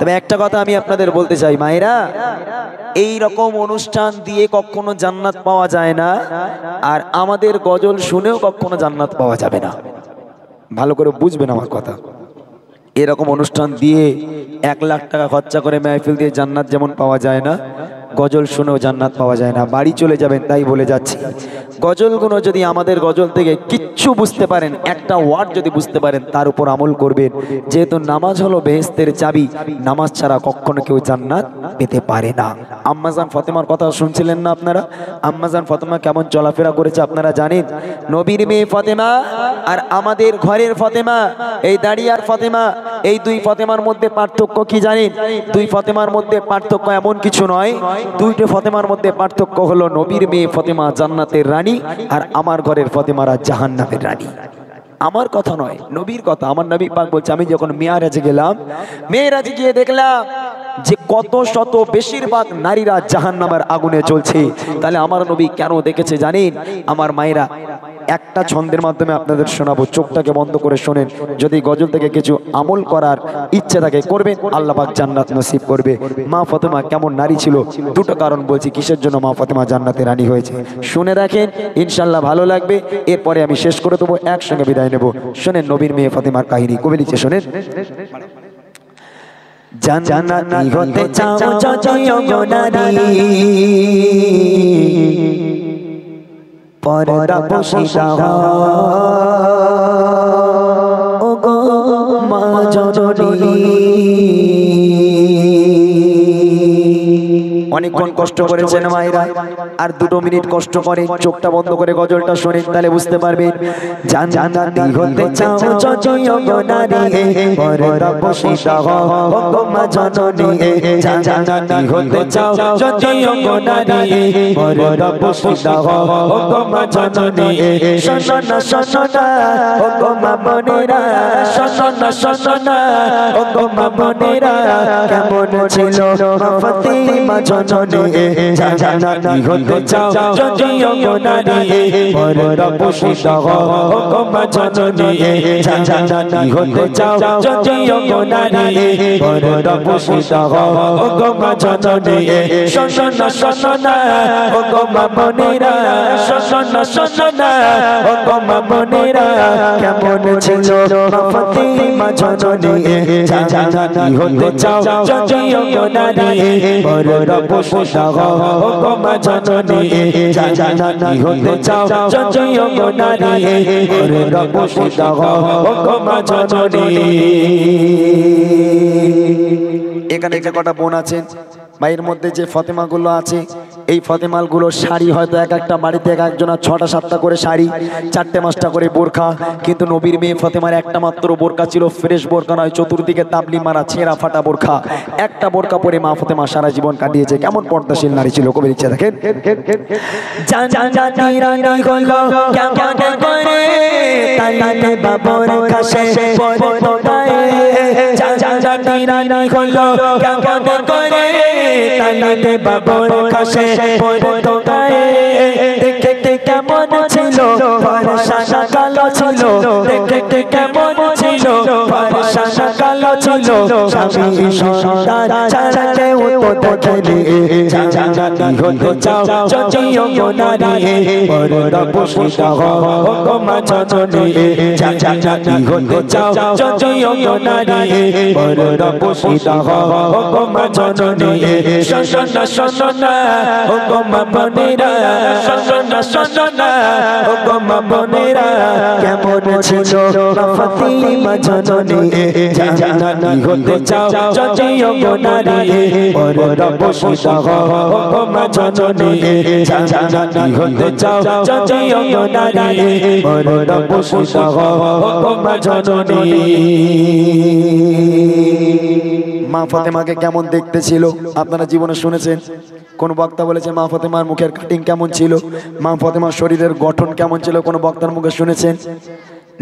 তবে একটা কথা আমি আপনাদের বলতে চাই মায়েরা, এই রকম অনুষ্ঠান দিয়ে কখনো জান্নাত পাওয়া যায় না, আর আমাদের গজল শুনেও কখনো জান্নাত পাওয়া যাবে না। ভালো করে বুঝবেন আমার কথা। এরকম অনুষ্ঠান দিয়ে 1 লাখ টাকা খরচা করে মেহফিল দিয়ে জান্নাত যেমন পাওয়া যায় না, গজল শুনেও জান্নাত পাওয়া যায় না। বাড়ি চলে যাবেন, তাই বলে যাচ্ছি, গজলগুলো যদি আমাদের গজল থেকে কিচ্ছু বুঝতে পারেন, একটা ওয়ার্ড যদি বুঝতে পারেন, তার উপর আমল করবেন। যেহেতু নামাজ হলো বেহেশতের চাবি, নামাজ ছাড়া কখনো কেউ জান্নাত পেতে পারে না। আম্মাজান ফাতেমার কথা শুনছিলেন না আপনারা? আম্মাজান ফাতেমা কেমন চলাফেরা করেছে আপনারা জানেন? নবীর মেয়ে ফাতেমা আর আমাদের ঘরের ফাতেমা, এই দাঁড়িয়ার ফাতেমা, এই দুই ফাতেমার মধ্যে পার্থক্য কি জানেন? দুই ফাতেমার মধ্যে পার্থক্য এমন কিছু নয়, দুইটা ফাতেমার মধ্যে পার্থক্য হলো নবীর মেয়ে ফাতেমা জান্নাতের রানী, আর আমার ঘরের ফাতেমারা জাহান্নামের রানী। আমার কথা নয়, নবীর কথা। আমার নবী পাক বলছে, আমি যখন মেরাজে গেলাম, মেরাজে গিয়ে দেখলাম যে কত শত বেশিরভাগ নারীরা জাহান্নামের আগুনে জ্বলছে। তাহলে আমার নবী কেন দেখেছে জানেন? আমার মায়েরা, একটা ছন্দের মাধ্যমে আপনাদের শোনাবো, চোখটাকে বন্ধ করে শোনেন। যদি গজল থেকে কিছু আমল করার ইচ্ছে থাকে করবেন, আল্লাহ পাক জান্নাত নসিব করবে। মা ফাতেমা কেমন নারী ছিল, দুটো কারণ বলছি কিসের জন্য মা ফাতেমা জান্নাতের রানী হয়েছে। শুনে রাখেন, ইনশাল্লাহ ভালো লাগবে। এরপরে আমি শেষ করে দেবো, একসঙ্গে বিদায় নেব। শোনেন নবীর মেয়ে ফাতেমার কাহিনী, কবি লিখছে, শোনেন। জান্নাতি হতে চাও যদিও গো নারী, পর্দা পোশিদা ও গো মা জননী। অনেকক্ষণ কষ্ট করেছেন মায়েরা, আর 2 মিনিট কষ্ট করে চোখটা বন্ধ করে গজলটা শোনেন, তাহলে বুঝতে পারবেন। জান্নাতি হতে চাও যদিও গো নারী, পর্দা পোশিদা ও গো মা জননী। জান্নাতি হতে চাও যদিও গো নারী, পর্দা পোশিদা ও গো মা জননী। শোনো না শোনো না ও গো মা বোনেরা, শোনো না শোনো না ও গো মা বোনেরা, কেমন ছিল মা ফাতেমা জননী। জান্নাতি হতে চাও যদিও গো নারী, পর্দা পোশিদা ও গো মা জননী। জান্নাতি হতে চাও যদিও গো নারী, পর্দা পোশিদা ও গো মা জননী। শোনো না শোনো না ও গো মা বোনেরা, শোনো না শোনো না ও গো মা বোনেরা, কেমন ছিল মা ফাতেমা জননী। জান্নাতি হতে চাও যদিও গো নারী, পর্দা পোশিদা ও গো মা জননী। জান্নাতি হতে চাও যদিও গো নারী, পর্দা পোশিদা ও গো মা জননী। এখানে যে কটা বোন আছেন, মায়ের মধ্যে যে ফাতেমাগুলো আছে, এই ফাতেমালগুলোর শাড়ি হয়তো এক একটা বাড়িতে এক একজনা 6টা 7টা করে শাড়ি, 4টে 5টা করে বোরখা, কিন্তু নবীর মেয়ে ফাতেমার একটা মাত্র বোরখা ছিল, ফ্রেশ বোরখা নয়, চতুর্দিকে তাবলি মারা ছেঁড়া ফাটা বোরখা। একটা বোরখা পরে মা ফাতেমা সারা জীবন কাটিয়েছে। কেমন পর্দাশীল নারী ছিল, কবির ইচ্ছা দেখেন। জান্নাতি রানী হলো কেমন করে তাইতে বাবর কাছে পড়তো গায়ে। জান্নাতি রানী হলো কেমন করে তাইতে বাবর কাছে পড়তো গায়ে। দেখতে কেমন ছিল, ফর্সা কালো ছিল, দেখতে কেমন ছিল, ফর্সা কালো ছিল। স্বামী সন্তান ছাড়া কেউ তো দেখেনি। জান্নাতি হতে চাও যদিও গো নারী, পর্দা পোশিদা ও গো মা জননী। জান্নাতি হতে চাও যদিও গো নারী, পর্দা পোশিদা ও গো মা জননী। শোনো না শোনো না ও গো মা বোনেরা, শোনো না শোনো না ও গো মা বোনেরা, কেমন ছিল মা ফাতেমা জননী। জান্নাতি হতে চাও যদিও গো নারী, পর্দা পোশিদা ও গো মা জননী। জান্নাতি হতে চাও যদিও গো নারী, পর্দা পোশিদা ও গো মা জননী। মা ফাতেমাকে কেমন দেখতে ছিল আপনারা জীবনে শুনেছেন? কোন বক্তা বলেছে মা ফাতেমার মুখের কাটিং কেমন ছিল, মা ফাতেমার শরীরের গঠন কেমন ছিল, কোন বক্তার মুখে শুনেছেন?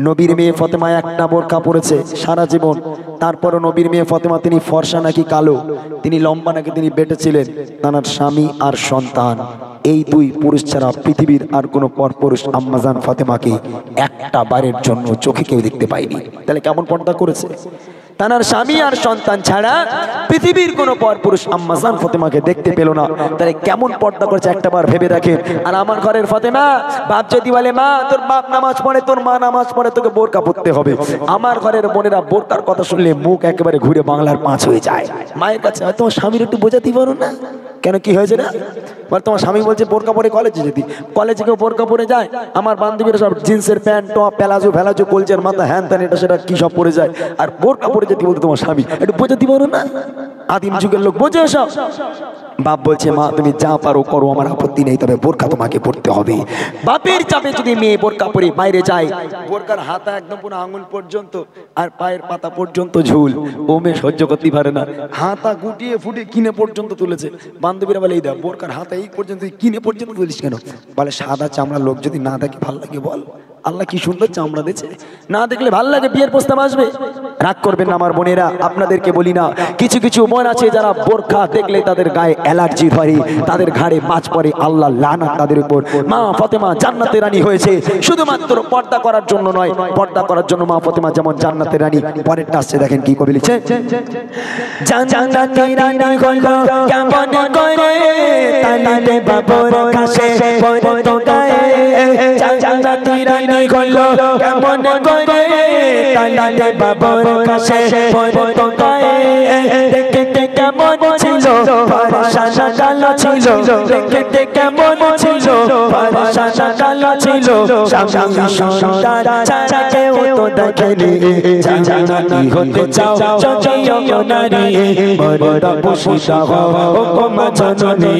নবীর মেয়ে ফাতেমা একটা বোরকা পরেছে সারা জীবন, তারপরও নবীর মেয়ে ফাতেমা তিনি ফর্সা নাকি কালো, তিনি লম্বা নাকি তিনি বেটে ছিলেন, তার স্বামী আর সন্তান, এই দুই পুরুষ ছাড়া পৃথিবীর আর কোনো পরপুরুষ আম্মাজান ফাতেমাকে একটা বারের জন্য চোখে কেউ দেখতে পায়নি। তাহলে কেমন পর্দা করেছে? তার স্বামী আর সন্তান ছাড়া পৃথিবীর কোনো পরপুরুষ আম্মা জান ফাতেমাকে দেখতে পেল না। তাহলে কেমন পর্দা করেছে একটাবার ভেবে দেখেন। আর আমার ঘরের ফাতেমা, বাপ যদি বলে মা তোর বাপ নামাজ পড়ে, তোর মা নামাজ পড়ে, তোকে বোরকা পরতে হবে, আমার ঘরের বোনেরা বোরকার কথা শুনলে মুখ একেবারে ঘুরে বাংলার 5 হয়ে যায়। মায়ের কাছে তোমার স্বামীর একটু বোঝাতে পারো না, কেন কি হয়েছে না? তোমার স্বামী বলছে বোরকা পরে কলেজে যেতে, কলেজে কেউ বোরকা পরে যায়? আমার বান্ধবীরা সব জিন্সের প্যান্ট, টপ, প্যালাজো ফেলাজো, কলচের মাথা, হ্যান ত্যান এটা সেটা কি সব পরে যায়, আর বোরকা পরে যেতে বলতে তোমার স্বামী একটু বোঝাতে পারো না? আদিম যুগের লোক বোঝে সব। বাপ বলছে মা তুমি যা পারো করো, আমার আপত্তি নেই, তবে বোরকা তোমাকে পড়তে হবে। বাপের চাপে যদি মেয়ে বোরকা পরে বাইরে যায়, বোরকার হাতা একদম পুরো আঙুল পর্যন্ত আর পায়ের পাতা পর্যন্ত ঝুল, ও মেয়ে সহ্য করতে পারে না। হাতা গুটিয়ে ফুটিয়ে কিনে পর্যন্ত তুলেছে। বান্ধবীরা বলে এই দেখ বোরকার হাতা এই পর্যন্ত, কিনে পর্যন্ত তুলিস কেন? বলে সাদা চামড়া লোক যদি না দেখে ভাল লাগে বল? আল্লাহ কি সুন্দর চামড়া দিয়েছে, না দেখলে ভাল লাগে? বিয়ের প্রস্তাব আসবে, রাগ করবেন না আমার বোনেরা, আপনাদেরকে বলি না, কিছু কিছু বোন আছে যারা বোরকা দেখলে তাদের গায়ে অ্যালার্জি ধরে, তাদের ঘাড়ে বাজ পড়ে, আল্লাহ লানাত তাদের উপর। মা ফাতেমা জান্নাতের রানী হয়েছে শুধুমাত্র পর্দা করার জন্য নয়, পর্দা করার জন্য মা ফাতেমা যেমন জান্নাতের রানী। পরেরটা আসছে দেখেন কি কবি লিখছে, জান্নাতের রানী হলো কেমন করে তালিতে বাবর কাছে পরে তো গায়ে, জান্নাতের রানী হলো কেমন করে তালিতে বাবর কাছে পরে তো গায়ে, দেখতে কেমন ছিল পরেশানা কালো ছিল, দেখতে কেমন ছিল পরেশানা কালো ছিল, স্বামী সন্তান ছাড়া কেউ তো দেখেনি, জান্নাতি হতে চাও যদিও নারী, মরদা পুষিতা হও ও মা জননী,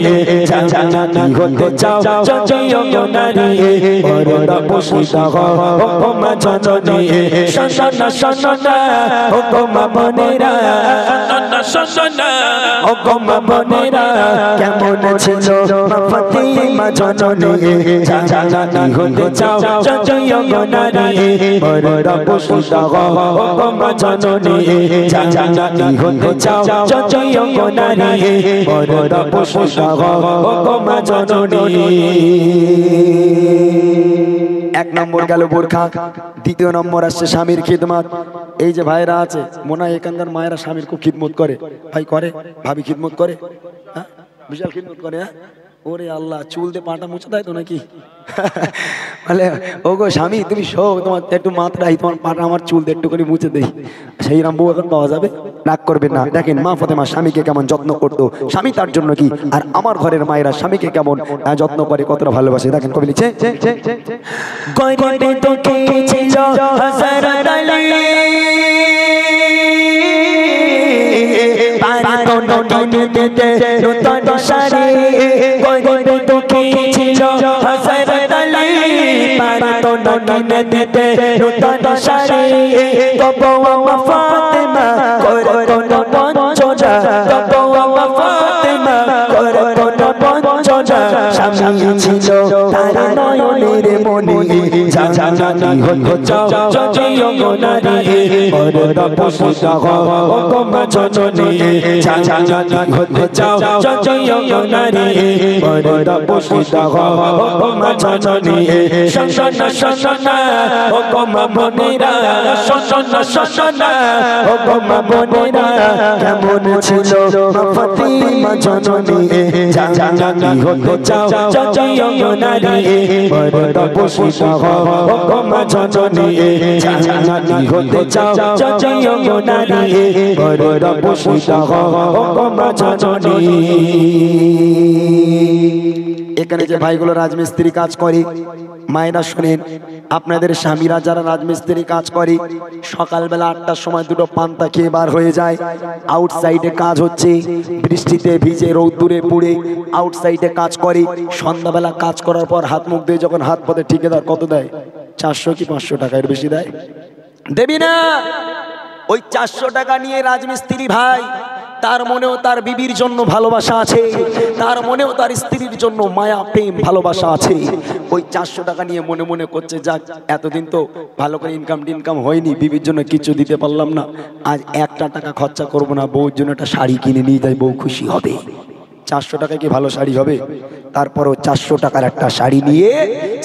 জান্নাতি হতে চাও যদিও নারী, মরদা পুষিতা হও ও মা জননী, শোনো শোনো ও মা বোনেরা, শোনো ও মা বোনেরা, কেমন ছিল মা ফাতেমা জননী, জান্নাতি হতে চাও যদিও নারী, মরদা পুষিতা হও ও মা জননী, জান্নাতি হতে চাও যদিও নারী, মরদা পুষিতা হও ও মা জননী। এক নম্বর গেল বোরখা, দ্বিতীয় নম্বর আসছে স্বামীর খিদমত। এই যে ভাইরা আছে মনে হয় এখানকার মায়েরা স্বামীর খুব খিদমত করে, ভাই করে, ভাবি খিদমত করে, হ্যাঁ বিশাল খিদমত করে। হ্যাঁ ওরে আল্লাহ, চুল দিয়ে পাটা মুছে দেয় তো নাকি? বলে ও গো স্বামী তুমি শো, তোমার একটু মাথাটাই তোমার পাটা আমার চুল দিয়ে একটু করে মুছে দেই, সেই রাম বউ এখন পাওয়া যাবে? রাগ করবেন না, দেখেন মা ফাতেমা স্বামীকে কেমন যত্ন করতো, স্বামী তার জন্য কি, আর আমার ঘরের মায়েরা স্বামীকে কেমন যত্ন করে, কতটা ভালোবাসে। দেখেন কবি লিখছে, স্বামী ছিল তার নয়নের মনি, জান্নাতি হতে চাও যদিও নারী, মরদা পুষিতা হও ও মা জননী, জান্নাতি হতে চাও যদিও নারী, মরদা পুষিতা হও ও মা জননী, শোনো শোনো ও মা বোনেরা, শোনো শোনো ও মা বোনেরা, কেমন ছিল মা ফাতেমা জননী, জান্নাতি হতে চাও যদিও নারী, মরদা পুষিতা হও ও মা জননী, জান্নাতি হতে চাও যদিও নারী, মরদা পুষিতা হও ও মা জননী। এখানে যে ভাইগুলো রাজমিস্ত্রি কাজ করে, মায়েরা শুনেন, আপনাদের স্বামীরা যারা রাজমিস্ত্রি কাজ করে সকালবেলা 8টার সময় দুটো পান্তা খেয়ে বার হয়ে যায়, আউটসাইডে কাজ হচ্ছে, বৃষ্টিতে ভিজে রৌদ্দুরে পুড়ে আউটসাইডে কাজ করে, সন্ধ্যাবেলা কাজ করার পর হাত মুখ দিয়ে যখন হাত পথে ঠিকাদার কত দেয়, 400 কি 500 টাকা, এর বেশি দেয়? দেবি না। ওই 400 টাকা নিয়ে রাজমিস্ত্রি ভাই, তার মনেও তার বিবির জন্য ভালোবাসা আছে, তার মনেও তার স্ত্রীর জন্য মায়া প্রেম ভালোবাসা আছে। ওই 400 টাকা নিয়ে মনে মনে করছে যাক এতদিন তো ভালো করে ইনকাম হয়নি, বিবির জন্য কিছু দিতে পারলাম না, আজ 1 টাকা খরচা করবো না, বউর জন্য একটা শাড়ি কিনে নিয়ে যাই, বউ খুশি হবে। 400 টাকায় কি ভালো শাড়ি হবে? তারপরও 400 টাকার একটা শাড়ি নিয়ে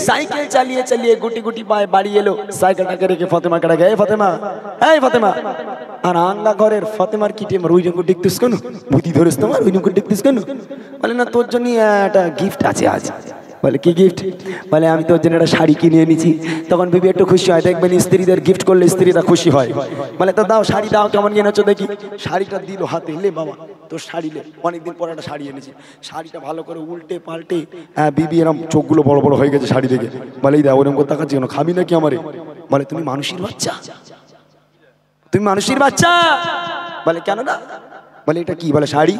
সাইকেল চালিয়ে চালিয়ে গুটি গুটি পায়ে বাড়ি এলো। সাইকেলটাকে রেখে ফতেমাকে ডাকে, এই ফতেমা, এই ফতেমা। আর আঙ্গা ঘরের ফতেমার কি টেম, ওই রকম দেখতিস কেন? বুদ্ধি ধরেছ তোমার, ওই রকম দেখতিস কেন? বলে না, তোর জন্য একটা গিফট আছে আজ। বলে কি গিফট? বলে আমি তোর জন্য একটা শাড়ি কিনে এনেছি। তখন বিবি একটু খুশি হয়, দেখবেন স্ত্রীদের গিফট করলে স্ত্রীরা খুশি হয়। বলে তো দাও শাড়ি দাও, কেমন কিনেছো দেখি। শাড়িটা দিল হাতে, লে বাবা তোর শাড়ি লে। অনেকদিন পর একটা শাড়ি এনেছি। শাড়িটা ভালো করে উল্টে পাল্টে, হ্যাঁ বিবি এরম চোখগুলো বড় বড় হয়ে গেছে শাড়ি দেখে। বলে এই দাও, ওরকম করে তাকাচ্ছি কেন, খাবি নাকি আমারে? বলে তুমি মানুষের বাচ্চা, তুমি মানুষের বাচ্চা। বলে কেন না? বলে এটা কি? বলে শাড়ি।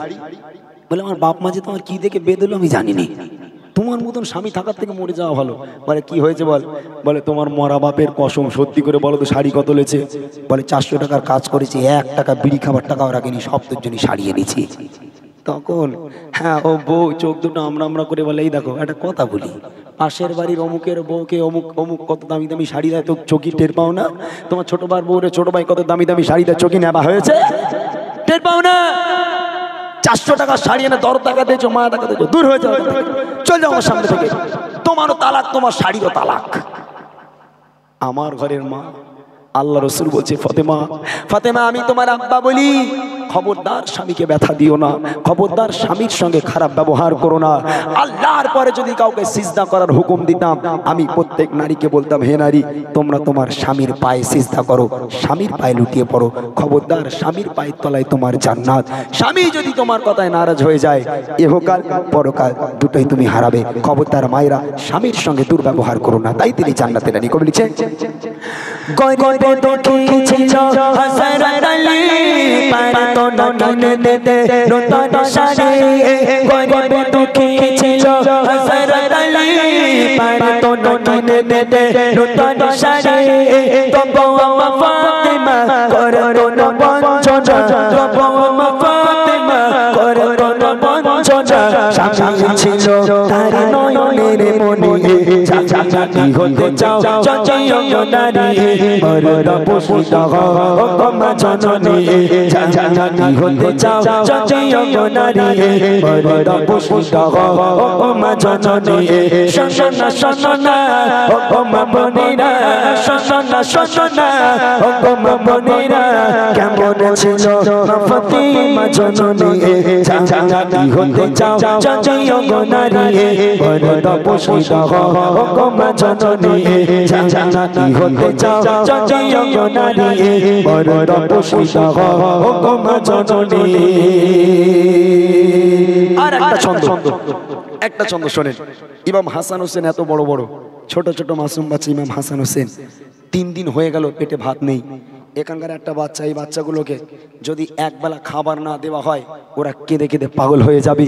বলে আমার বাপ মা যে তোমার কি দেখে বেঁধেলো আমি জানিনি, তোমার মতন স্বামী থাকার থেকে মরে যাওয়া ভালো। বলে কি হয়েছে বল? বলে তোমার মরা বাপের কসম, সত্যি করে বলো তো শাড়ি কত লেছে? বলে 400 টাকার কাজ করেছি, 1 টাকা বিড়ি খাবার টাকাও রাখিনি, সব তোর জন্য শাড়ি এনেছি। তখন হ্যাঁ ও বউ চোখ দুটো আমরা আমরা করে বলে, এই দেখো একটা কথা বলি, পাশের বাড়ির অমুকের বউকে অমুক অমুক কত দামি দামি শাড়ি দেয়, তো চোখই টের পাও না? তোমার ছোট বার বউরে ছোট ভাই কত দামি দামি শাড়ি দেয়, চোখই নেবা হয়েছে, টের পাও না? 400 টাকা শাড়ি এনে 10 টাকা দিয়েছো, মা টাকা দিয়েছো, দূর হয়ে যাও, চল যাও আমার সামনে থেকে। তোমারও তালাক, তোমার শাড়িরও তালাক। আমার ঘরের মা, আল্লাহ রসুল বলছে, ফতেমা, ফতেমা আমি তোমার আব্বা বলি, খবরদার স্বামীকে ব্যথা দিও না, খবরদার স্বামীর সঙ্গে খারাপ ব্যবহার করো না। আল্লাহর পরে যদি কাউকে সিজদা করার হুকুম দিতাম, আমি প্রত্যেক নারীকে বলতাম, হে নারী তোমরা তোমার স্বামীর পায়ে সিজদা করো, স্বামীর পায়ে লুটিয়ে পড়ো। খবরদার স্বামীর পায়ের তলায় তোমার জান্নাত। স্বামী যদি তোমার কথায় নারাজ হয়ে যায়, ইহকাল পরকাল দুটোই তুমি হারাবে। খবরদার মায়েরা স্বামীর সঙ্গে দুর্ব্যবহার করো না, তাই তিনি জান্নাতে রানী। কবি লিখছেন, গরিবে দুঃখী ছিল হযরত আলী, পারে তো নতুন দিতে নতুন শাড়ি। গরিবে দুঃখী ছিল হযরত আলী, পারে তো নতুন দিতে নতুন শাড়ি। তবু আমার ফাতেমা করতো না বঞ্চনা, তবু আমার ফাতেমা করতো না বঞ্চনা। স্বামী ছিল তার নয়নের মনি, জান্নাতি হতে চাও চঞ্চল নারী, মরদা পুষিত হও মা জননী। জান্নাতি হতে চাও চঞ্চল নারী, মরদা পুষিত হও মা জননী। শোনো না শোনো না ও মা বোনেরা, শোনো না শোনো না ও মা বোনেরা, কেমন ছিল মা ফাতেমা জননী। জান্নাতি হতে চাও চঞ্চল নারী, মরদা পুষিত হও মা জননী। জান্নাতি হতে চাও চঞ্চল নারী, মরদা পুষিত হও মা জননী। আর একটা ছন্দ, একটা ছন্দ শোনেন। ইমাম হাসান হোসেন এত বড় বড় ছোট ছোট মাসুম বাচ্চা, ইমাম হাসান হোসেন 3 দিন হয়ে গেল পেটে ভাত নেই। এখানকার একটা বাচ্চা, এই বাচ্চাগুলোকে যদি একবেলা খাবার না দেওয়া হয়, ওরা কেঁদে কেঁদে পাগল হয়ে যাবে।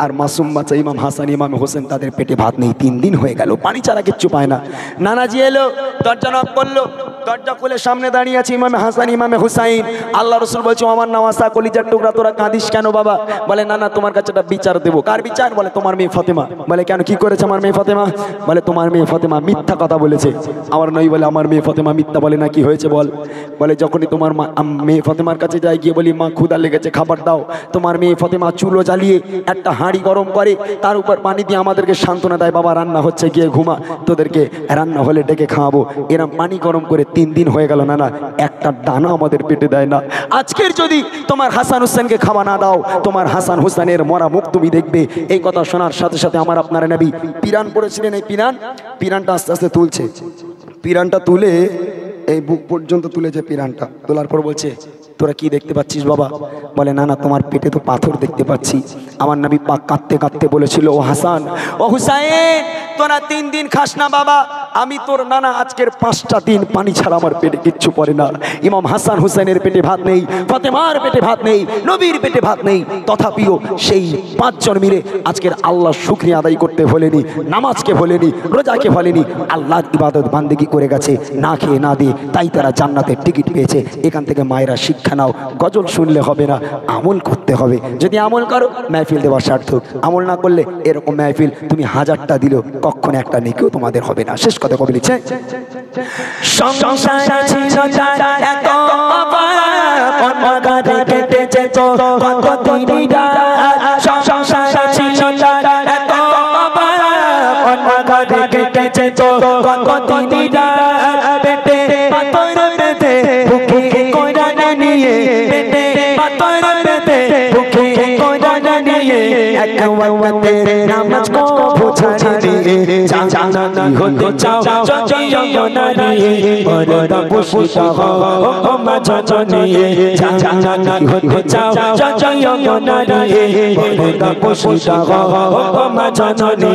আর মাসুম বাচ্চা ইমাম হাসান ইমাম হোসেন, তাদের পেটে ভাত নেই, 3 দিন হয়ে গেল, পানি ছাড়া কিচ্ছু পায় না। নানাজি এলো, দরজা নক করলো, দরজা খুলে সামনে দাঁড়িয়ে আছে ইমাম হাসান ইমাম হুসাইন। আল্লাহ রসুল বলছে, আমার নামাজা কলিজার টুকরা, তোরা কাঁদিস কেন বাবা? বলে না না, তোমার কাছে একটা বিচার দেবো। কার বিচার? বলে তোমার মেয়ে ফাতেমা। বলে কেন, কি করেছে আমার মেয়ে ফাতেমা? বলে তোমার মেয়ে ফাতেমা মিথ্যা কথা বলেছে। আমার নই। বলে আমার মেয়ে ফাতেমা মিথ্যা বলে না, কি হয়েছে বল? বলে যখনই তোমার মেয়ে ফাতেমার কাছে যাই, গিয়ে বলি মা ক্ষুধা লেগেছে খাবার দাও, তোমার মেয়ে ফাতেমা চুলো জ্বালিয়ে একটা হাঁড়ি গরম করে, তার উপর পানি দিয়ে আমাদেরকে সান্ত্বনা দেয়, বাবা রান্না হচ্ছে গিয়ে ঘুমা, তোদেরকে রান্না হলে ডেকে খাওয়াবো। এরম পানি গরম করে 3 দিন হয়ে গেল, না না একটা দানা আমাদের পেটে দেয় না। আজকের যদি তোমার হাসান হোসেনকে খাওয়া না দাও, তোমার হাসান হোসেনের মরা মুখ তুমি দেখবে। এই কথা শোনার সাথে সাথে আমার আপনার নবী পিরান পড়েছিলেন, এই পিরানটা আস্তে আস্তে তুলছে, পিরানটা তুলে এই বুক পর্যন্ত তুলেছে, পিরানটা তোলার পর বলছে, তোরা কি দেখতে পাচ্ছিস বাবা? বলে না না, তোমার পেটে তো পাথর দেখতে পাচ্ছি। আমার নবী পাক কাঁদতে কাঁদতে বলেছিল, ও হাসান ও হুসাইন, তোরা 3 দিন খাস না বাবা, আমি তোর নানা আজকের 5টা দিন পানি ছাড়া আমার পেটে কিচ্ছু পড়ে না। ইমাম হাসান হুসাইনের পেটে ভাত নেই, ফাতেমার পেটে ভাত নেই, নবীর পেটে ভাত নেই, তথাপিও সেই 5 জন মিলে আজকের আল্লাহ শুকরিয়া আদায় করতে ভোলেনি, নামাজকে ভোলেনি, রোজাকে ভোলেনি, আল্লাহর ইবাদত বান্দেগি করে গেছে না খেয়ে না দিয়ে, তাই তারা জান্নাতের টিকিট পেয়েছে। এখান থেকে মায়েরা শিক্ষা নাও, গজল শুনলে হবে না, আমল করতে হবে। যদি আমল করো মাহফিল দেওয়া সার্থক, আমল না করলে এরকম মাহফিল তুমি 1000টা দিল, কখনো একটা নেকিও তোমাদের হবে না। শেষ কথা কবি লিখছে, সংসার ছিল তার এত অভাব, কেটেছে তো কত দিন রাত, সংসার কদিনা পেটে পাথর বেঁধে বুকে কোরআন নিয়ে পেটে পাথর বেঁধে বুকে কোরআন নিয়ে এক ওয়াক্তে নামাজ কো বুঝানি দিয়ে জান্নাতি হতে চাও যদিও নারী পর্দা পুষিতা হও মা জননী জান্নাতি হতে চাও যদিও নারী পর্দা পুষিতা হও মা জননী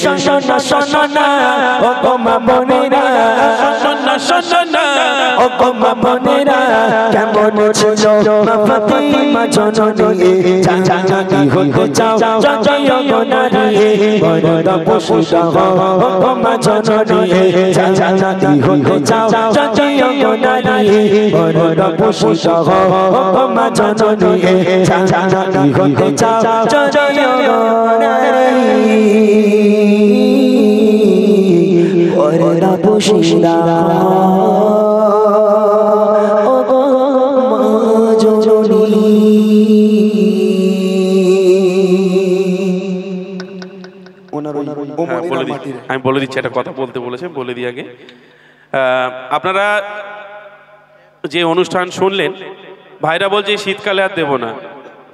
শোনো না শোনো না ও মা বোনেরা শোনো শোনো না ও মা বোনেরা কেমন ছিল মা ফাতিমা জননী জান্নাতি হতে চাও যদিও নারী পর্দা পুষিতা হও মা জননী জান্নাতি হতে চাও যদিও নারী পর্দা পুষিতা হও মা জননী জান্নাতি হতে চাও যদিও নারী পর্দা পুষিতা আমি বলে দিচ্ছি একটা কথা বলতে বলেছেন, বলে দিই আগে। আপনারা যে অনুষ্ঠান শুনলেন, ভাইরা বলছে শীতকালে আর দেব না,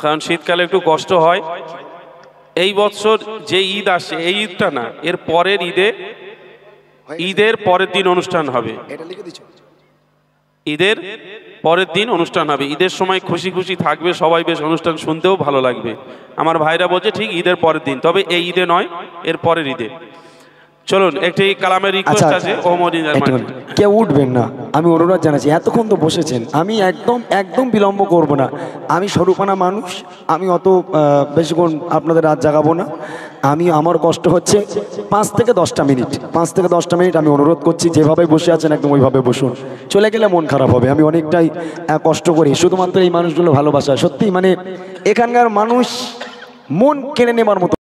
কারণ শীতকালে একটু কষ্ট হয়। এই বছর যে ঈদ আসে, এই ঈদটা না, এর পরের ঈদের পরের দিন অনুষ্ঠান হবে। ঈদের পরের দিন অনুষ্ঠান হবে। ঈদের সময় খুশি খুশি থাকবে সবাই, বেশ অনুষ্ঠান শুনতেও ভালো লাগবে। আমার ভাইরা বলছে ঠিক ঈদের পরের দিন, তবে এই ঈদে নয়, এর পরের ঈদে। চলুন একটি কালামের রিকোয়েস্ট আছে। কেউ উঠবেন না, আমি অনুরোধ জানাচ্ছি। এতক্ষণ তো বসেছেন, আমি একদম বিলম্ব করব না। আমি স্বরূপানা মানুষ, আমি অত বেশিক্ষণ আপনাদের রাত জাগাবো না। আমার কষ্ট হচ্ছে 5 থেকে 10টা মিনিট, 5 থেকে 10টা মিনিট আমি অনুরোধ করছি। যেভাবে বসে আছেন একদম ওইভাবে বসুন, চলে গেলে মন খারাপ হবে। আমি অনেকটাই কষ্ট করি শুধুমাত্র এই মানুষগুলো ভালোবাসা। সত্যি মানে এখানকার মানুষ মন কেড়ে নেবার মতো।